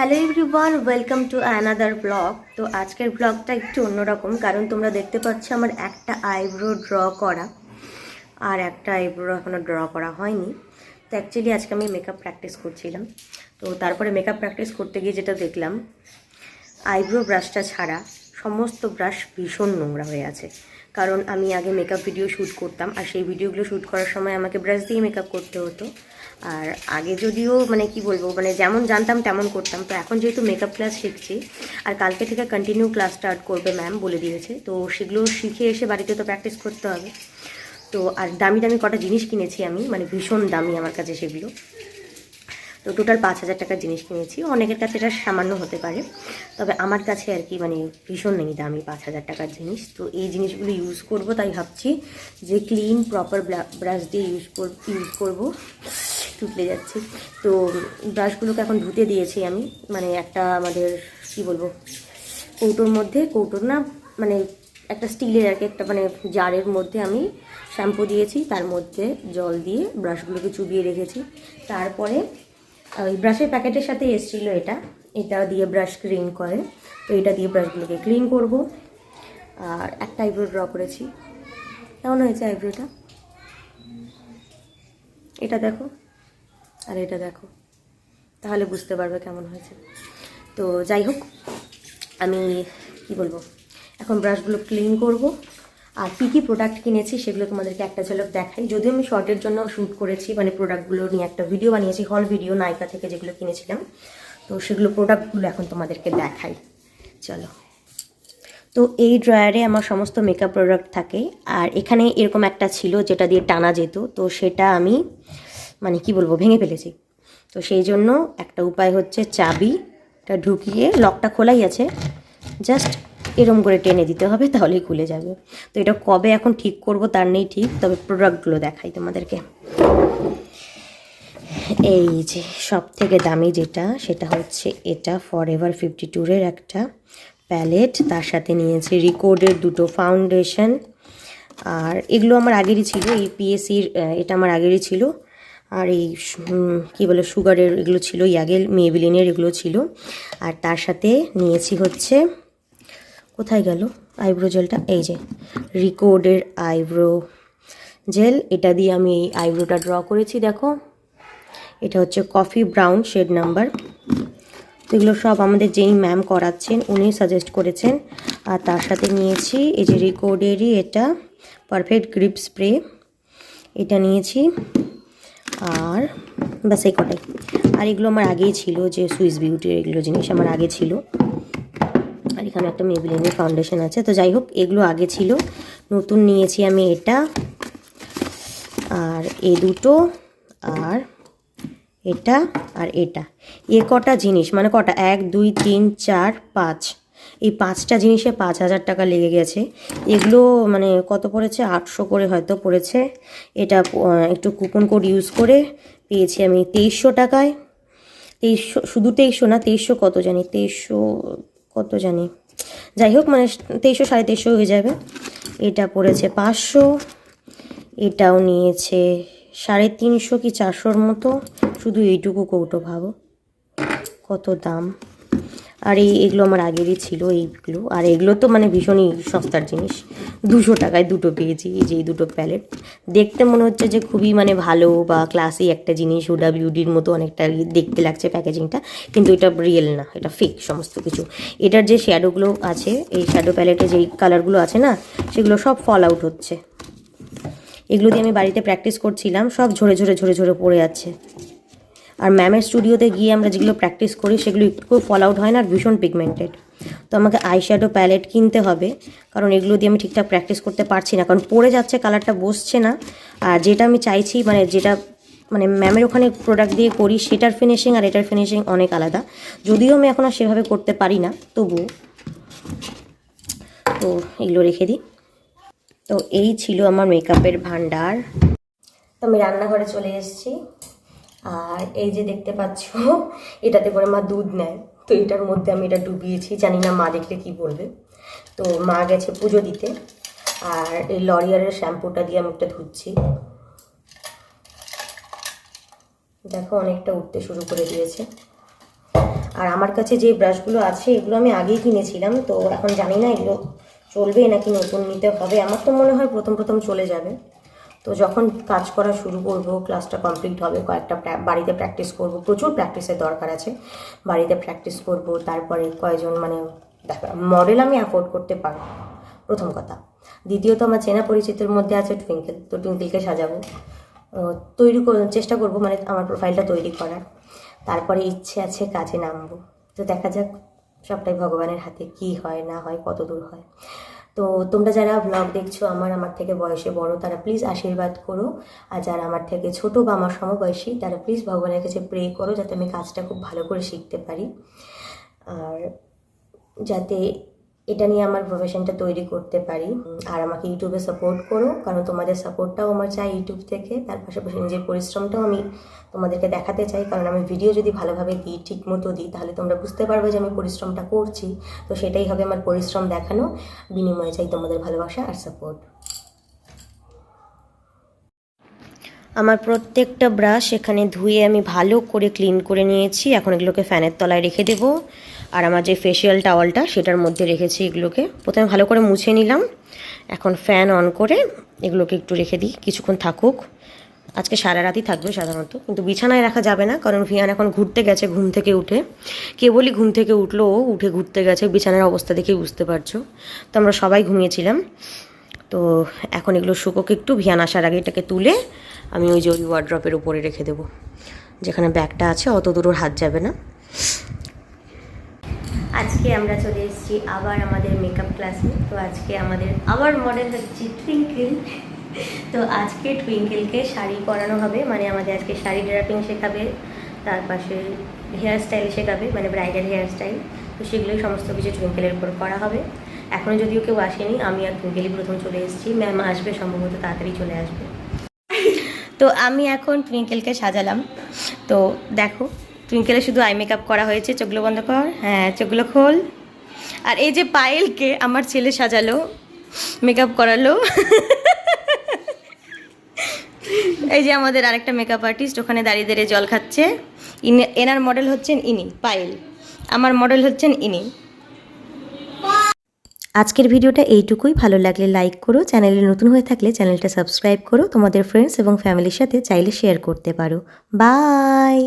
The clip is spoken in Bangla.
Hello everyone, welcome to another blog. তো আজকের ব্লগটা একটু অন্যরকম, কারণ তোমরা দেখতে পাচ্ছ আমার একটা আইব্রো ড্র করা আর একটা আইব্রো এখনও ড্র করা হয়নি। তো অ্যাকচুয়ালি আজকে আমি মেকআপ প্র্যাকটিস করছিলাম। তো তারপরে মেকআপ প্র্যাকটিস করতে গিয়ে যেটা দেখলাম, আইব্রো ব্রাশটা ছাড়া সমস্ত ব্রাশ ভীষণ নোংরা হয়ে আছে। কারণ আমি আগে মেকআপ ভিডিও শ্যুট করতাম, আর সেই ভিডিওগুলো শ্যুট করার সময় আমাকে ব্রাশ দিয়ে মেকআপ করতে হতো। আর আগে যদিও কি বলবো, যেমন জানতাম তেমন করতাম। তো এখন যেহেতু মেকআপ ক্লাস শিখছি, আর কালকে থেকে কন্টিনিউ ক্লাস স্টার্ট করবে ম্যাম বলে দিয়েছে, তো সেগুলো শিখে এসে বাড়িতে তো প্র্যাকটিস করতে হবে। তো আর দামি দামি কটা জিনিস কিনেছি আমি, ভীষণ দামি আমার কাছে সেগুলো। তো টোটাল 5,000 টাকার জিনিস কিনেছি। অনেকের কাছে এটা সামান্য হতে পারে, তবে আমার কাছে আর কি ভীষণ নেই দামি 5,000 টাকার জিনিস। তো এই জিনিসগুলো ইউজ করব, তাই ভাবছি যে ক্লিন প্রপার ব্রাশ দিয়ে ইউজ করব। টুকলে যাচ্ছি। তো ব্রাশগুলোকে এখন ধুতে দিয়েছি আমি, একটা আমাদের কি বলবো, কৌটোর না, একটা স্টিলের আর কি, একটা জারের মধ্যে আমি শ্যাম্পু দিয়েছি, তার মধ্যে জল দিয়ে ব্রাশগুলোকে চুবিয়ে রেখেছি। তারপরে ওই ব্রাশের প্যাকেটের সাথে এসেছিল এটা দিয়ে ব্রাশ ক্লিন করে। তো এটা দিয়ে ব্রাশগুলোকে ক্লিন করব। আর একটা আইব্রো ড্র করেছি। কেমন হয়েছে আইব্রোটা? এটা দেখো আর এটা দেখো, তাহলে বুঝতে পারবে কেমন হয়েছে। তো যাই হোক, আমি কি বলবো, এখন ব্রাশগুলো ক্লিন করব। আর কী কী প্রোডাক্ট কিনেছি সেগুলো তোমাদেরকে একটা ঝলক দেখাই। যদিও আমি শর্টের জন্য শ্যুট করেছি, প্রোডাক্টগুলো নিয়ে একটা ভিডিও বানিয়েছি, হল ভিডিও, নায়িকা থেকে যেগুলো কিনেছিলাম। তো সেগুলো প্রোডাক্টগুলো এখন তোমাদেরকে দেখাই, চলো। তো এই ড্রয়ারে আমার সমস্ত মেকআপ প্রোডাক্ট থাকে। আর এখানে এরকম একটা ছিল যেটা দিয়ে টানা যেত, তো সেটা আমি কি বলবো, ভেঙে ফেলেছি। তো সেই জন্য একটা উপায় হচ্ছে চাবিটা ঢুকিয়ে, লকটা খোলাই আছে, জাস্ট এরম করে টেনে দিতে হবে, তাহলেই খুলে যাবে। তো এটা কবে এখন ঠিক করব তার নেই ঠিক, তবে প্রোডাক্টগুলো দেখাই তোমাদেরকে। এই যে সব থেকে দামি যেটা, সেটা হচ্ছে এটা ফরএভার 52-এর একটা প্যালেট। তার সাথে নিয়েছি রিকোডের দুটো ফাউন্ডেশন। আর এগুলো আমার আগেরই ছিল, এই পিএসির এটা আমার আগেরই ছিল। আর এই কী বলে, সুগারের এগুলো ছিল, ইয়াগেল মেবিলিনের এগুলো ছিল। আর তার সাথে নিয়েছি হচ্ছে, কোথায় গেল আইব্রো জেলটা, এই যে রিকোডের আইব্রো জেল। এটা দিয়ে আমি এই আইব্রোটা ড্র করেছি, দেখো। এটা হচ্ছে কফি ব্রাউন শেড নাম্বার। তো এগুলো সব আমাদের যেই ম্যাম করাচ্ছেন উনি সাজেস্ট করেছেন। আর তার সাথে নিয়েছি এই যে রিকোডেরই এটা পারফেক্ট গ্রিপ স্প্রে, এটা নিয়েছি। আর ব্যাস এই কটাই। আর এগুলো আমার আগেই ছিল, যে সুইস বিউটির এগুলো জিনিস আমার আগে ছিল। আর এখানে একটা মেবিলিনের ফাউন্ডেশন আছে। তো যাই হোক, এগুলো আগে ছিল। নতুন নিয়েছি আমি এটা, আর এই দুটো, আর এটা, আর এটা। কটা জিনিস, কটা, 1 2 3 4 5, এই 5টা জিনিসে 5,000 টাকা লেগে গেছে। এগুলো কত পড়েছে, 800 করে হয়তো পড়েছে। এটা একটু কুপন কোড ইউজ করে পেয়েছি আমি 2300 টাকায়। 2300, শুধু 2300 না, 2300 কত জানি, 2300 কত জানি, যাই হোক 2300 2350 হয়ে যাবে। এটা পড়েছে 500, এটাও নিয়েছে 350 কি 400-র মতো, শুধু এইটুকু কৌটো, ভাবো কত দাম। আর এগুলো আমার আগেরই ছিল এইগুলো। আর এগুলো তো ভীষণই সস্তার জিনিস, 200 টাকায় দুটো পেয়েছি। এই যে এই দুটো প্যালেট দেখতে মনে হচ্ছে যে খুবই ভালো বা ক্লাসি একটা জিনিস, হুডা বিউটির মতো অনেকটা দেখতে লাগছে প্যাকেজিংটা, কিন্তু এটা রিয়েল না, এটা ফেক সমস্ত কিছু। এটার যে শ্যাডোগুলো আছে, এই শ্যাডো প্যালেটে যেই কালারগুলো আছে না, সেগুলো সব ফল আউট হচ্ছে। এগুলো দিয়ে আমি বাড়িতে প্র্যাকটিস করছিলাম, সব ঝরে ঝরে ঝরে ঝরে পড়ে যাচ্ছে। আর ম্যামের স্টুডিওতে গিয়ে আমরা যেগুলো প্র্যাকটিস করি সেগুলো একটু ফল আউট হয় না, আর ভীষণ পিগমেন্টেড। তো আমাকে আইশ্যাডো প্যালেট কিনতে হবে, কারণ এগুলো দিয়ে আমি ঠিকঠাক প্র্যাকটিস করতে পারছি না, কারণ পড়ে যাচ্ছে, কালারটা বসছে না। আর যেটা আমি চাইছি, যেটা ম্যামের ওখানে প্রোডাক্ট দিয়ে করি, সেটার ফিনিশিং আর এটার ফিনিশিং অনেক আলাদা। যদিও আমি এখন আর সেভাবে করতে পারি না, তবুও। তো এগুলো রেখে দিই। তো এই ছিল আমার মেকআপের ভান্ডার। তো আমি রান্নাঘরে চলে এসেছি। আর এই যে দেখতে পাচ্ছ, এটাতে করে মা দুধ নেয়, তো এটার মধ্যে আমি এটা ডুবিয়েছি। জানি না মা দেখলে কি বলবে। তো মা গেছে পুজো দিতে। আর এই লরিয়ালের শ্যাম্পুটা দিয়ে আমি একটা ধুচ্ছি। দেখো অনেকটা উঠতে শুরু করে দিয়েছে। আর আমার কাছে যে ব্রাশগুলো আছে এগুলো আমি আগেই কিনেছিলাম, তো এখন জানি না এগুলো চলবে নাকি নতুন নিতে হবে। আমার তো মনে হয় প্রথম প্রথম চলে যাবে। তো যখন কাজ করা শুরু করব, ক্লাসটা কমপ্লিট হবে, কয়েকটা বাড়িতে প্র্যাকটিস করব, প্রচুর প্র্যাকটিসের দরকার আছে, বাড়িতে প্র্যাকটিস করব। তারপরে কয়েকজন মানে মডেল আমি অ্যাফোর্ড করতে পারবো, প্রথম কথা। দ্বিতীয়ত আমার চেনা পরিচিতের মধ্যে আছে টুইঙ্কেল, তো টুইঙ্কেলকে সাজাবো, তৈরি চেষ্টা করব, মানে আমার প্রোফাইলটা তৈরি করার। তারপরে ইচ্ছে আছে কাজে নামবো, তো দেখা যাক, সবটাই ভগবানের হাতে, কি হয় না হয়, কত দূর হয়। তো তোমরা যারা ব্লগ দেখছো আমার থেকে বয়সে বড়, তারা প্লিজ আশীর্বাদ করো। আর যারা আমার থেকে ছোট বা আমার সমবয়সী, তারা প্লিজ ভগবানের কাছে প্রে করো যাতে আমি কাজটা খুব ভালো করে শিখতে পারি, আর যাতে এটা নিয়ে আমার প্রফেশনটা তৈরি করতে পারি। আর আমাকে ইউটিউবে সাপোর্ট করো, কারণ তোমাদের সাপোর্টটাও আমার চাই ইউটিউব থেকে। তার পাশাপাশি নিজের পরিশ্রমটাও আমি তোমাদেরকে দেখাতে চাই, কারণ আমি ভিডিও যদি ভালোভাবে দিই, ঠিক মতো দিই, তাহলে তোমরা বুঝতে পারবে যে আমি পরিশ্রমটা করছি। তো সেটাই হবে আমার পরিশ্রম দেখানো, বিনিময়ে চাই তোমাদের ভালোবাসা আর সাপোর্ট। আমার প্রত্যেকটা ব্রাশ এখানে ধুয়ে আমি ভালো করে ক্লিন করে নিয়েছি। এখন এগুলোকে ফ্যানের তলায় রেখে দেবো। আর আমার যে ফেশিয়াল টাওয়ালটা সেটার মধ্যে রেখেছি এগুলোকে, প্রথমে ভালো করে মুছে নিলাম। এখন ফ্যান অন করে এগুলোকে একটু রেখে দিই, কিছুক্ষণ থাকুক। আজকে সারা রাতই থাকবে সাধারণত, কিন্তু বিছানায় রাখা যাবে না, কারণ ভিয়ান এখন ঘুরতে গেছে ঘুম থেকে উঠে। কেবলই ঘুম থেকে উঠলো, ও উঠে ঘুরতে গেছে, বিছানার অবস্থা দেখেই বুঝতে পারছো। তো আমরা সবাই ঘুমিয়েছিলাম। তো এখন এগুলো শুকোক একটু, ভিয়ান আসার আগে এটাকে তুলে আমি ওই যে ওই ওয়ার্ড্রপের উপরে রেখে দেবো, যেখানে ব্যাগটা আছে, অত দূর ওর হাত যাবে না। আজকে আমরা চলে এসেছি আবার আমাদের মেকআপ ক্লাসে। তো আজকে আমাদের আবার মডেল হচ্ছে টুইঙ্কেল। তো আজকে টুইঙ্কেলকে শাড়ি পরানো হবে, মানে আমাদের আজকে শাড়ি ড্রাপিং শেখাবে, তার পাশে হেয়ার স্টাইল শেখাবে, মানে ব্রাইডাল হেয়ার স্টাইল। তো সেগুলোই সমস্ত কিছু টুইঙ্কেলের উপর করা হবে। এখনও যদিও কেউ আসেনি, আমি আর টুইঙ্কেলই প্রথম চলে এসেছি। ম্যাম আসবে সম্ভবত, তাড়াতাড়ি চলে আসবে। তো আমি এখন টুইঙ্কেলকে সাজালাম। তো দেখো, টুইঙ্কেলে শুধু আই মেকআপ করা হয়েছে। চোখগুলো বন্ধ কর, হ্যাঁ চোখগুলো খোল। আর এই যে পায়েলকে আমার ছেলে সাজালো, মেকআপ করালো। এই যে আমাদের আরেকটা মেকআপ আর্টিস্ট ওখানে দাঁড়িয়ে দাঁড়িয়ে জল খাচ্ছে। এনার মডেল হচ্ছেন ইনি, পায়েল। আমার মডেল হচ্ছেন ইনি। আজকের ভিডিওটা এইটুকুই। ভালো লাগলে লাইক করো, চ্যানেলে নতুন হয়ে থাকলে চ্যানেলটা সাবস্ক্রাইব করো, তোমাদের ফ্রেন্ডস এবং ফ্যামিলির সাথে চাইলে শেয়ার করতে পারো। বাই।